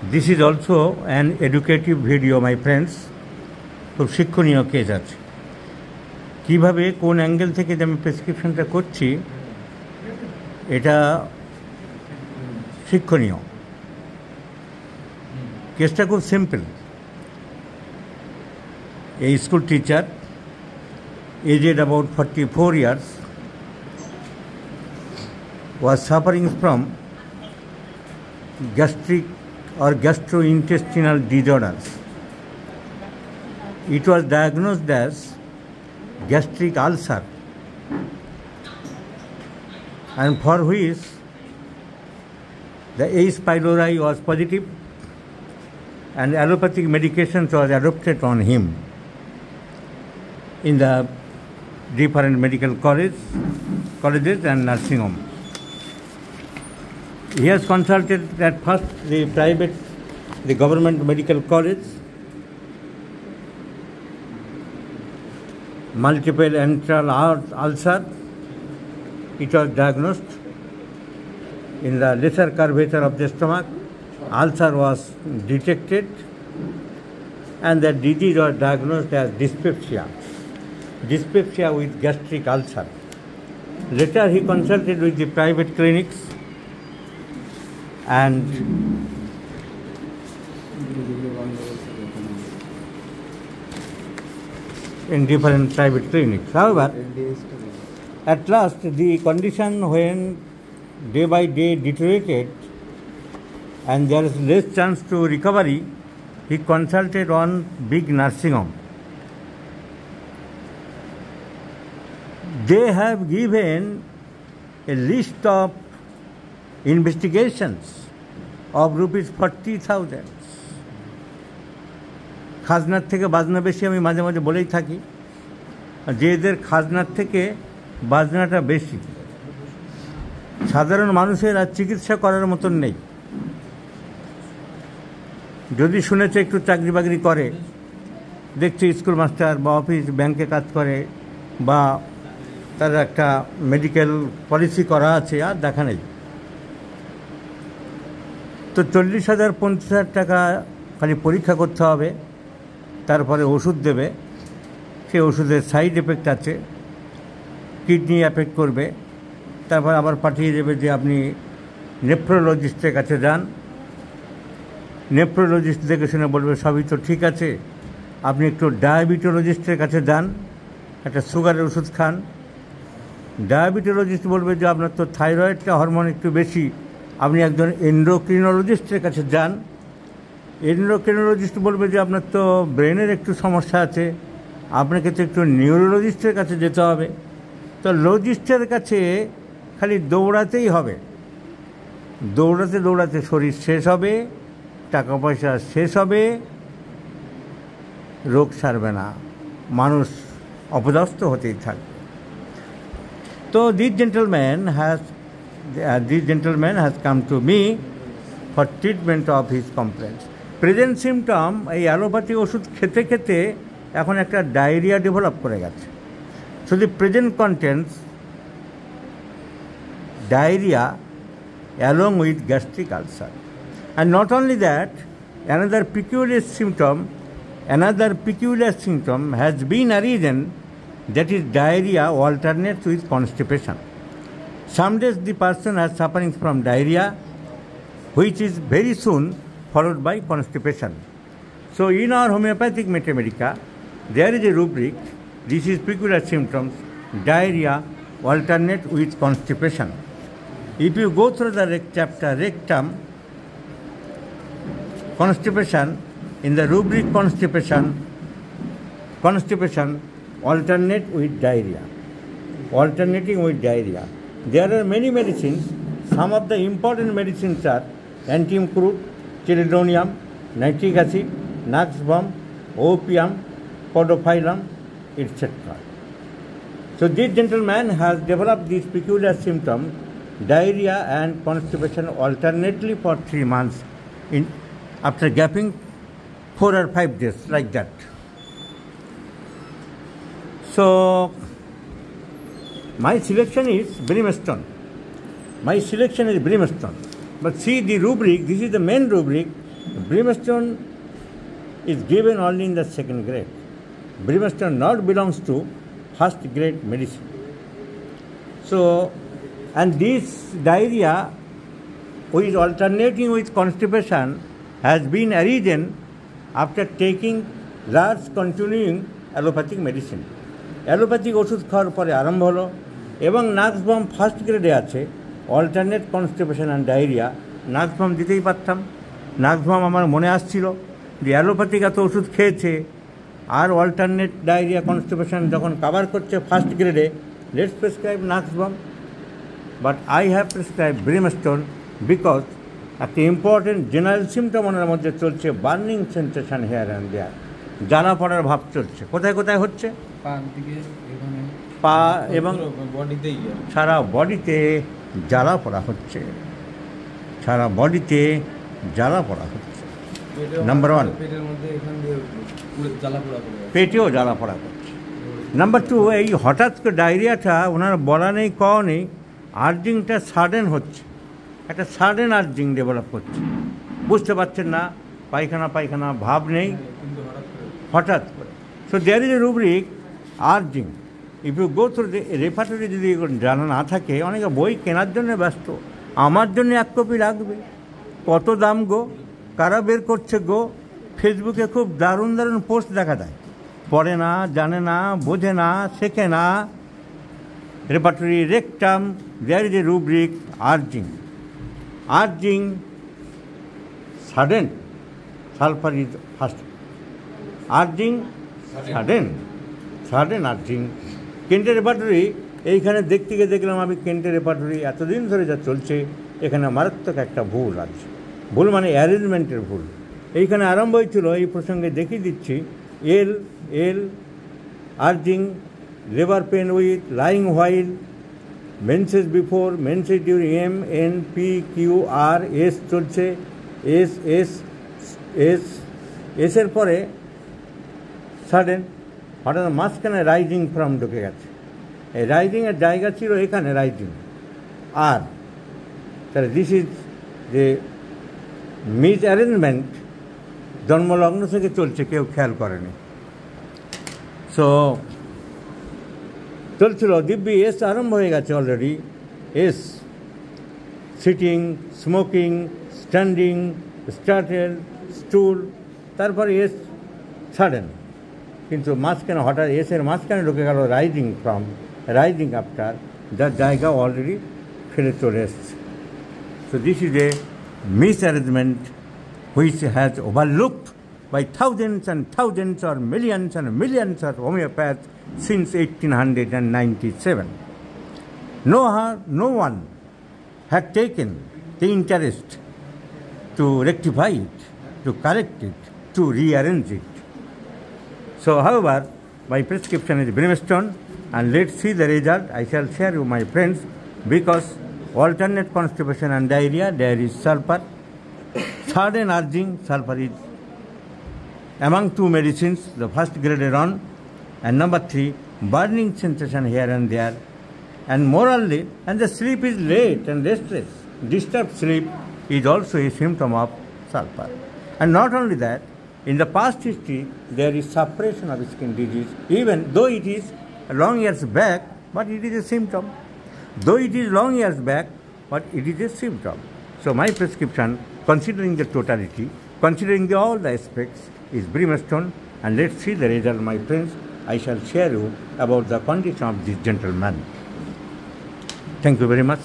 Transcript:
This is also an educative video, my friends. খুব শিক্ষণীয় case আছে। কিভাবে কোন অ্যাঙ্গেল থেকে যে আমি প্রেসক্রিপশনটা করছি এটা শিক্ষণীয়। কেসটা খুব simple. A school teacher, aged about 44 years, was suffering from gastric or gastrointestinal disorders. It was diagnosed as gastric ulcer, and for which the H. pylori was positive and allopathic medications was adopted on him in the different medical colleges and nursing home. He has consulted at first the government medical college, multiple antral ulcer. It was diagnosed in the lesser curvature of the stomach. Ulcer was detected and the disease was diagnosed as dyspepsia with gastric ulcer. Later he consulted with the private clinics and in different private clinics. However, at last the condition when day by day deteriorated and there is less chance to recovery, he consulted on big nursing home. They have given a list of investigations of rupees 40,000. খাজনার থেকে বাজনা বেশি, আমি মাঝে মাঝে বলেই থাকি যে এদের খাজনার থেকে বাজনাটা বেশি। সাধারণ মানুষের আর চিকিৎসা করার মতন নেই। যদি শুনেছে একটু চাকরি বাকরি করে, দেখছে স্কুল মাস্টার বা অফিস ব্যাংকে কাজ করে বা তার একটা মেডিকেল পলিসি করা আছে, আর দেখা নেই। তো 40,000 50,000 টাকা খালি পরীক্ষা করতে হবে, তারপরে ওষুধ দেবে। সেই ওষুধের সাইড এফেক্ট আছে, কিডনি এফেক্ট করবে। তারপর আবার পাঠিয়ে দেবে যে আপনি নেফ্রোলজিস্টের কাছে যান। নেফ্রোলজিস্ট দেখে শুনে বলবে সবই তো ঠিক আছে, আপনি একটু ডায়াবেটোলজিস্টের কাছে যান, একটা সুগারের ওষুধ খান। ডায়াবেটোলজিস্ট বলবে যে আপনার তো থাইরয়েডটা হরমোন একটু বেশি, আপনি একজন এন্ডোক্রিনোলজিস্টের কাছে যান। এন্ডোক্রিনোলজিস্ট বলবে যে আপনার তো ব্রেনের একটু সমস্যা আছে, আপনাকে তো একটু নিউরোলজিস্টের কাছে যেতে হবে। তো লজিস্টের কাছে খালি দৌড়াতেই হবে, দৌড়াতে দৌড়াতে শরীর শেষ হবে, টাকা পয়সা শেষ হবে, রোগ সারবে না, মানুষ অপদস্থ হতেই থাকবে। তো this gentleman has come to me for treatment of his complaints. Present symptom, এই অ্যালোপ্যাথি ওষুধ খেতে খেতে এখন একটা ডায়রিয়া ডেভেলপ করে গেছে। So the present contents diarrhea along with gastric ulcer. And not only that, another peculiar symptom has been arisen, that is diarrhea alternates with constipation. Some days the person is suffering from diarrhea, which is very soon followed by constipation. So in our homeopathic mathematica, there is a rubric, this is peculiar symptoms, diarrhea alternate with constipation. If you go through the chapter rectum, constipation, in the rubric constipation alternate with diarrhea, alternating with diarrhea. There are many medicines. Some of the important medicines are antium crude, chelidonium, nitric acid, nux vomium, opium, podophyllum, etc. So this gentleman has developed these peculiar symptoms, diarrhea and constipation alternately for 3 months after gapping 4 or 5 days, like that. So my selection is brimstone. But see the rubric, this is the main rubric, Brimstone is given only in the second grade. Brimstone not belongs to first grade medicine. So, and this diarrhea, which alternating with constipation, has been arisen after taking large continuing allopathic medicine. Allopathic ওষুধ খাওয়ার পরে আরম্ভ হলো এবং নাক্সবাম first গ্রেডে আছে alternate constipation and diarrhoea. নাক্সবাম দিতেই পারতাম। নাক্সবাম আমার মনে আসছিল যে অ্যালোপ্যাথিক এত ওষুধ খেয়েছে আর অল্টারনেট ডায়রিয়া কনস্টিপেশন যখন কাভার করছে ফার্স্ট গ্রেডে, let's prescribe nux vom. But I have prescribe brimstone because একটা ইম্পর্টেন্ট জেনারেল সিমটম ওনার মধ্যে চলছে, burning sensation here and there, জ্বালা পড়ার ভাব চলছে। কোথায় কোথায় হচ্ছে? পা এবং সারা বডিতে জ্বালা পড়া হচ্ছে, সারা বডিতে জ্বালা পড়া হচ্ছে। নাম্বার ওয়ান, পেটেও জ্বালা পড়া করছে। নাম্বার টু, এই হঠাৎ করে ডায়রিয়াটা ওনার বলা নেই কওয়া নেই, আর্জিংটা সাডেন হচ্ছে, একটা সাডেন আর্জিং ডেভেলপ করছে, বুঝতে পারছেন না, পায়খানা পায়খানা ভাব নেই, হঠাৎ করে। So there is a rubric urging. If you go through repertory যদি জানা না থাকে, অনেকে বই কেনার জন্য ব্যস্ত, আমার জন্য 1 কপি লাগবে, কত দাম গো, কারা বের করছে গো। ফেসবুকে খুব দারুণ দারুণ পোস্ট দেখা যায়, পড়ে না, জানে না, বোঝে না, শেখে না। Repertory rectum, there is a rubric urging. Urging sudden, sulphur is first urging, sudden urging. কেন্টের রেপার্টরি এইখানে দেখতে গিয়ে দেখলাম আমি কেন্টের রেপার্টরি এতদিন ধরে যা চলছে এখানে মারাত্মক একটা ভুল আছে। ভুল মানে অ্যারেঞ্জমেন্টের ভুল। এইখানে আরম্ভ হয়েছিল, এই প্রসঙ্গে দেখিয়ে দিচ্ছি, L urging, labour pain with lying while, menses before, menses during, MNPQR, S চলছে, এসের পরে সাডেন, হঠাৎ মাঝখানে রাইজিং ফ্রম ঢুকে গেছে। এই রাইজিংয়ের জায়গা ছিল এখানে রাইজিং, আর তাহলে দিস ইজ যে মিস অ্যারেঞ্জমেন্ট জন্মলগ্ন থেকে চলছে, কেউ খেয়াল করেনি। সো চলছিল দিব্যি, এস আরম্ভ হয়ে গেছে already. S sitting, smoking, standing, startle, stool, তারপরে এস সাডেন। কিন্তু মাঝখানে হঠাৎ এসের মাঝখানে ঢুকে গেল রাইজিং আফটার, যার জায়গা অলরেডি ফেলে চলে এসছে। So this is a misarrangement which has overlooked by thousands and thousands or millions and millions of homeopaths since 1897. No one had taken the interest to rectify it, to correct it, to rearrange it. So, however, my prescription is brimstone, and let's see the result. I shall share with my friends, because alternate constipation and diarrhea, there is sulfur. Sudden urging, sulfur is among 2 medicines, the first graded on, and number 3, burning sensation here and there, and morally, and the sleep is late and restless. Disturbed sleep is also a symptom of sulfur. And not only that, in the past history, there is suppression of skin disease, even though it is long years back, but it is a symptom. Though it is long years back, but it is a symptom. So my prescription, considering the totality, considering all the aspects, is brimstone, and let's see the result, my friends. I shall share you about the condition of this gentleman. Thank you very much.